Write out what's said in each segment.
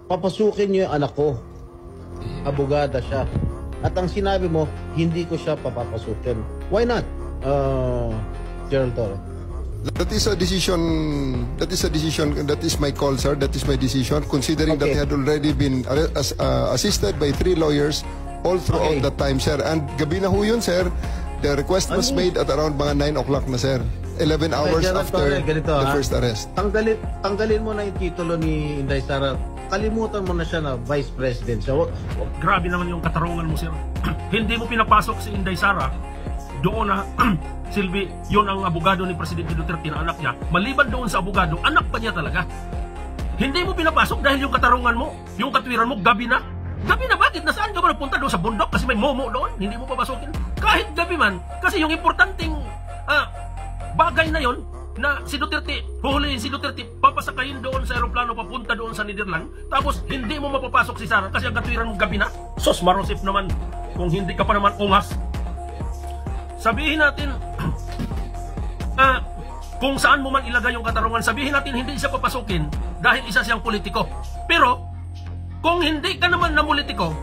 papasukin niyo yung anak ko. Abogada siya. At ang sinabi mo, hindi ko siya papapasukin. Why not, Gerald Torre? That is a decision. That is a decision. That is my call, sir. That is my decision. Considering that he had already been assisted by 3 lawyers all throughout that time, sir. And gabi na ho yun, sir. The request was made at around mga 9 o'clock na, sir. 11 hours after the first arrest. Tanggalin mo na yung titulo ni Inday Sara. Kalimutan mo na siya na Vice President siya. Grabe naman yung katarungan mo, sir. Hindi mo pinapasok si Inday Sara doon na Silvi, yun ang abogado ni Presidente Duterte na anak niya. Maliban doon sa abogado, anak pa niya talaga. Hindi mo pinapasok dahil yung katarungan mo, yung katwiran mo, gabi na. Gabi na, bakit? Nasaan ka ba nagpunta doon sa bundok? Kasi may momo doon, hindi mo papasukin. Kahit gabi man, kasi yung importanteng bagay na yon na si Duterte, huhulihin si Duterte, papasakayin doon sa aeroplano papunta doon sa Netherlands, tapos hindi mo mapapasok si Sara kasi ang katwiran mo gabi na. Sos marosip naman, kung hindi ka pa naman ungas. Sabihin natin, kung saan mo man ilagay yung katarungan, sabihin natin hindi siya papasukin dahil isa siyang politiko. Pero, kung hindi ka naman na politiko,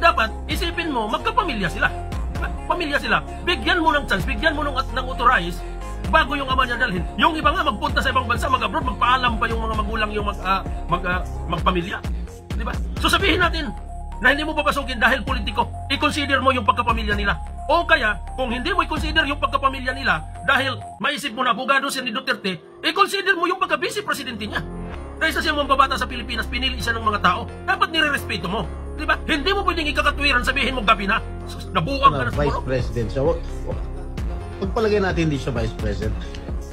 dapat isipin mo, magkapamilya sila. Pamilya sila. Bigyan mo ng chance, bigyan mo ng authorize bago yung ama niya dalhin. Yung iba nga magpunta sa ibang bansa, mag-abroad, magpaalam pa yung mga magulang yung magpamilya. Diba? So sabihin natin na hindi mo papasukin dahil politiko, i-consider mo yung pagkapamilya nila. O kaya, kung hindi mo i-consider yung pagkapamilya nila dahil maisip mo na abogado siya ni Duterte, i-consider mo yung pagka-vice presidente niya. Dahil sa siyang mambabata sa Pilipinas, pinili siya ng mga tao. Dapat nire-respeto mo. Diba? Hindi mo pwedeng ikakatwiran, sabihin mo gabi na. Nabuwag ka na siguro. Vice President siya. Pagpalagay natin hindi siya Vice President.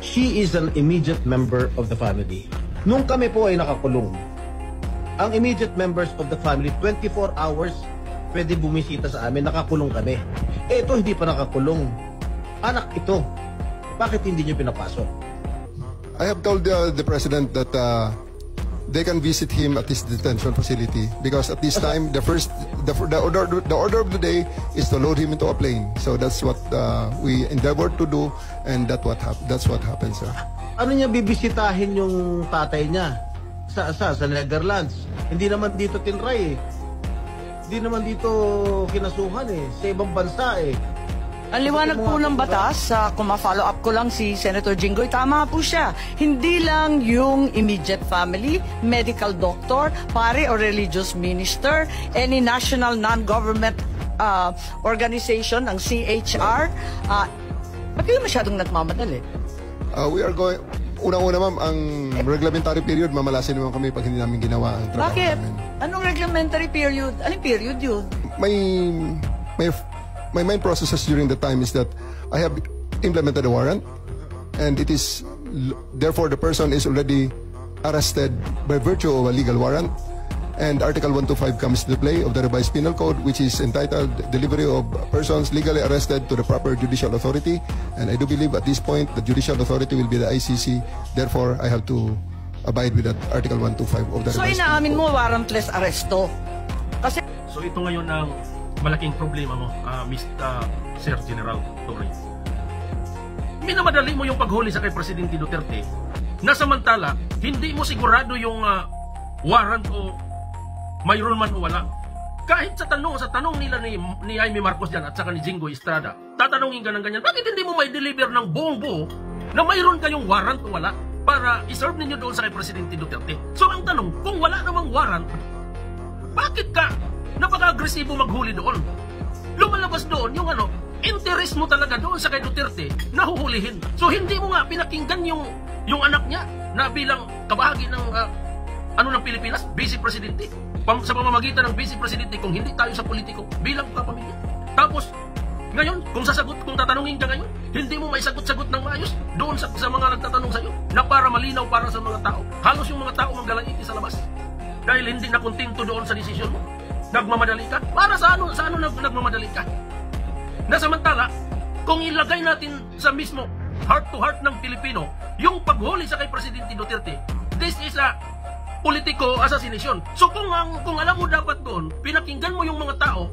She is an immediate member of the family. Nung kami po ay nakakulong, ang immediate members of the family, 24 hours pwede bumisita sa amin, nakakulong kami. Ito hindi pa nakakulong. Anak ito. Bakit hindi niyo pinapasok? I have told the President that they can visit him at his detention facility because at this time the order of the day is to load him into a plane. So that's what we endeavored to do, and that's what happens, sir. Ano niya bibisitahin yung tatay niya sa Netherlands? Hindi naman dito tinray eh. Hindi naman dito kinasuhan eh. Sa ibang bansa eh. Ang liwanag po ng batas, kung ma-follow up ko lang si Senator Jinggoy, tama po siya. Hindi lang yung immediate family, medical doctor, pare or religious minister, any national non-government organization, ang CHR. Ba't kayo masyadong nagmamadali? We are going... Unang-una, ma'am, ang reglementary period, mamalasin naman kami pag hindi namin ginawa ang trabaho Bakit? namin. Anong reglementary period? Anong period yun? My main processes during the time is that I have implemented a warrant, and it is therefore the person is already arrested by virtue of a legal warrant, and Article 125 comes to play of the revised penal code, which is entitled delivery of persons legally arrested to the proper judicial authority, and I do believe at this point the judicial authority will be the ICC. Therefore, I have to abide with that Article 125 of the So revised inaamin penal mo warrantless arresto? Kasi So ito ngayon ang malaking problema mo, Mr. Sir General Torre. Minamadali mo yung paghuli sa kay Presidente Duterte na samantala, hindi mo sigurado yung warrant o mayroon man o wala. Kahit sa tanong nila ni Jaime Marcos dyan at saka ni Jinggoy Estrada, tatanungin ka ng ganyan, bakit hindi mo may deliver ng buong buo na mayroon kayong warrant o wala para iserve ninyo doon sa kay Presidente Duterte? So ang tanong, kung wala namang warrant, bakit ka napaka-agresibo maghuli doon? Lumalabas doon yung interest mo talaga doon sa kay Duterte na huhulihin. So hindi mo nga pinakinggan yung anak niya na bilang kabahagi ng ng Pilipinas, Vice Presidente. Sa pamamagitan ng Vice Presidente, kung hindi tayo sa politiko, bilang kapamilya. Tapos, ngayon, kung tatanungin ka ngayon, hindi mo may sagot-sagot ng maayos doon sa mga nagtatanong sa'yo na para malinaw para sa mga tao. Halos yung mga tao manggalaiti sa labas. Dahil hindi na kontento doon sa desisyon mo. Nagmamadali ka? Para sa ano nagmamadali ka? Na samantala, kung ilagay natin sa mismo heart-to-heart ng Pilipino, yung paghuli sa kay Presidente Duterte, this is a politiko assassination. So kung alam mo dapat doon, pinakinggan mo yung mga tao,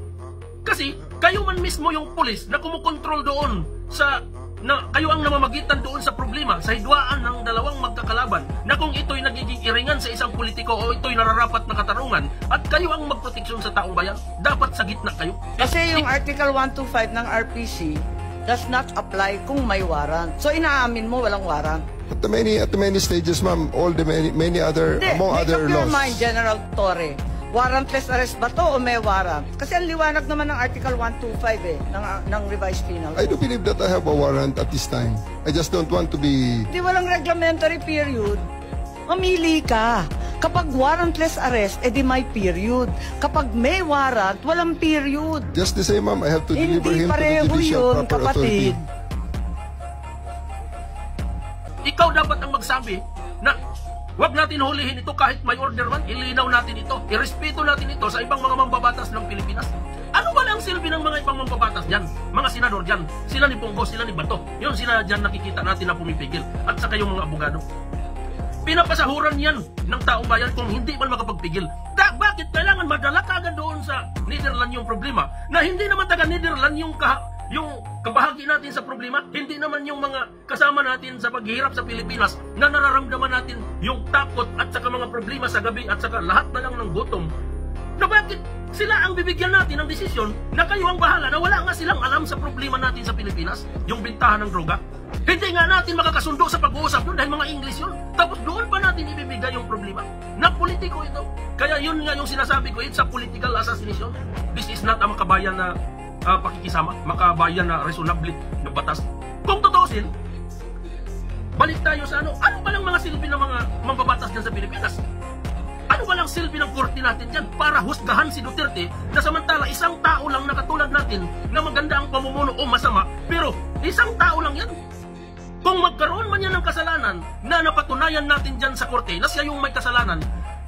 kasi kayo man mismo yung pulis na kumukontrol doon sa na kayo ang namamagitan doon sa problema, sa hidwaan ng dalawang magkakalaban, na kung ito'y nagiging iringan sa isang politiko o ito'y nararapat na katarungan, at kayo ang magproteksyon sa taong bayan, dapat sa gitna kayo. Kasi yung Article 125 ng RPC does not apply kung may warrant. So inaamin mo walang warrant. At the many stages, ma'am, all the many other, Hindi, among make other up your laws. mind, General Torre. Warrantless arrest ba to o may warrant? Kasi ang liwanag naman ng Article 125 ng Revised Penal I Code. do believe that I have a warrant at this time. I just don't want to be... Di walang reglementary period. Mamili ka. Kapag warrantless arrest, edi may period. Kapag may warrant, walang period. Just the same, ma'am, I have to deliver Hindi him to the pareho judicial yun, proper authority. kapatid. Ikaw dapat ang magsabi na wag natin hulihin ito kahit may order man, ilinaw natin ito, irespeto natin ito sa ibang mga mambabatas ng Pilipinas. Ano ba lang silbi ng mga ibang mambabatas dyan? Mga senador dyan, sila ni Pongo, sila ni Bato, yun sila dyan nakikita natin na pumipigil, at saka yung mga abogado. Pinapasahuran yan ng taong bayan kung hindi man makapagpigil. Bakit kailangan madala ka agad doon sa Netherlands yung problema na hindi naman taga Netherlands yung kabahagi natin sa problema, hindi naman yung mga kasama natin sa paghihirap sa Pilipinas na nararamdaman natin yung takot at saka mga problema sa gabi at saka lahat na lang ng gutom. Na bakit sila ang bibigyan natin ng desisyon na kayo ang bahala na wala nga silang alam sa problema natin sa Pilipinas, yung bintahan ng droga? Hindi nga natin makakasundo sa pag-uusap doon dahil mga English yun. Tapos doon pa natin ibibigay yung problema na politiko ito. Kaya yun nga yung sinasabi ko, it's a political assassination. This is not a makabayan na pakikisama, makabayan na reasonable na batas. Kung totoosin, balik tayo sa ano ba lang mga silbi ng mga mambabatas dyan sa Pilipinas? Ano ba lang silbi ng korte natin dyan para husgahan si Duterte na samantala isang tao lang na katulad natin na maganda ang pamumuno o masama, pero isang tao lang yan. Kung magkaroon man yan ng kasalanan na napatunayan natin dyan sa korte na siya yung may kasalanan,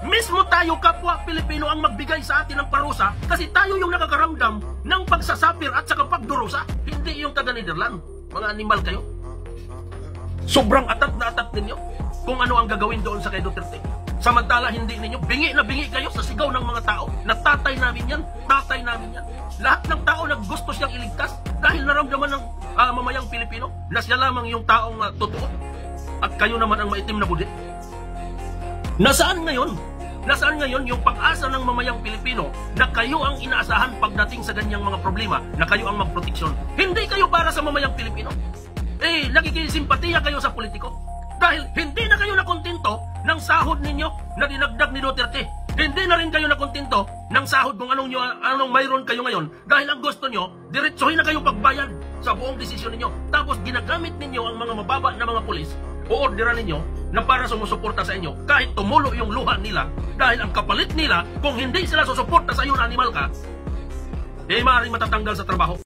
mismo tayo kapwa Pilipino ang magbigay sa atin ng parusa kasi tayo yung nakakaramdam ng pagsasapir at saka pagdurusa, hindi yung taga-Netherlands. Mga animal kayo. Sobrang atat na atat ninyo kung ano ang gagawin doon sa kay Duterte. Samantala hindi ninyo, bingi na bingi kayo sa sigaw ng mga tao na tatay namin yan, tatay namin yan. Lahat ng tao na gusto siyang iligtas dahil naramdaman ng mamayang Pilipino na siya lamang yung taong totoo at kayo naman ang maitim na budi. Nasaan ngayon yung pag-asa ng mamayang Pilipino na kayo ang inaasahan pagdating sa ganyang mga problema, na kayo ang magproteksyon? Hindi kayo para sa mamayang Pilipino. Nagkikisimpatiya kayo sa politiko dahil hindi na kayo nakontento ng sahod ninyo na dinagdag ni Duterte. Hindi na rin kayo nakontento ng sahod kung anong mayroon kayo ngayon dahil ang gusto nyo, diretsohin na kayo pagbayad sa buong desisyon ninyo. Tapos ginagamit ninyo ang mga mababa na mga pulis o orderan ninyo na para sumusuporta sa inyo kahit tumulo yung luha nila dahil ang kapalit nila kung hindi sila susuporta sa iyo na animal ka, maaaring matatanggal sa trabaho.